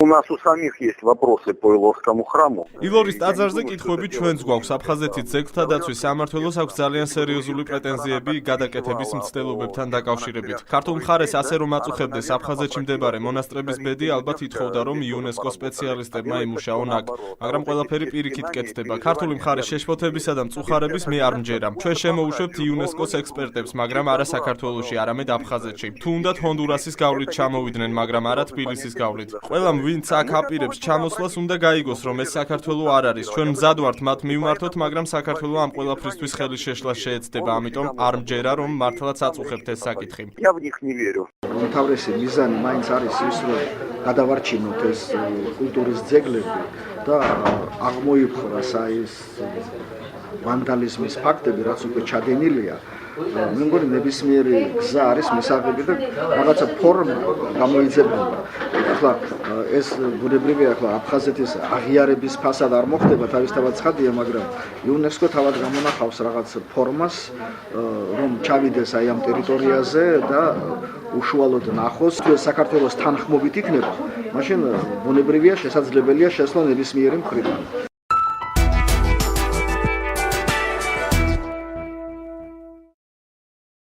У нас у самих есть вопросы по Илорскому храму. ილორის ტაძარზე კითხვები ჩვენც გვაქვს. აფხაზეთის ძეგლთა დაცვის სამმართველოს აქვს ძალიან სერიოზული პრეტენზიები გადაკეთების მცდელობებთან დაკავშირებით. ქართულ მხარეს ასე რომ აწუხებდეს აფხაზეთში მდებარე მონასტრების ბედი, ალბათ ითხოვდა რომ იუნესკოს სპეციალისტებმა იმუშაონ აქ, მაგრამ ყველაფერი პირიქით კეთდება. ქართული მხარის შეშფოთებისა და მწუხარების მე არ მჯერა. ჩვენ შემოუშვებთ იუნესკოს ექსპერტებს, მაგრამ არა საქართველოში, არამედ აფხაზეთში. თუ უნდათ ჰონდურასის გავლით ჩამოვიდნენ, მაგრამ არა თბილისის გავლით. ყველამ ვინც აქ აპირებს ჩამოსვლას უნდა გაიგოს, რომ ეს საქართველო არ არის. ჩვენ მზად ვართ მათ მივმართოთ, მაგრამ საქართველო ამ ყველაფრისთვის ხელის შეშლას შეეცდება, ამიტომ არ მჯერა, რომ მართლაც აწუხებთ ეს საკითხი. Я в них не верю. უმთავრესი მიზანი მაინც არის ის, რომ გადავარჩინოთ ეს კულტურის ძეგლები და აღმოიფხვრას ეს ვანდალიზმის ფაქტები, რაც უკვე ჩადენილია. მე მგონი ნებისმიერი გზა არის მისაღები და რაღაცა ფორმა გამოიძებნება. ახლა ეს ბუნებრივია, ახლა აფხაზეთის აღიარების ფასად არ მოხდება, თავისთავად ცხადია, მაგრამ იუნესკო თავად გამონახავს რაღაც ფორმას, რომ ჩავიდეს აი ამ ტერიტორიაზე და უშუალოდ ნახოს, თუ საქართველოს თანხმობით იქნება, მაშინ ბუნებრივია შესაძლებელია შესვლა ნებისმიერი მხრიდან.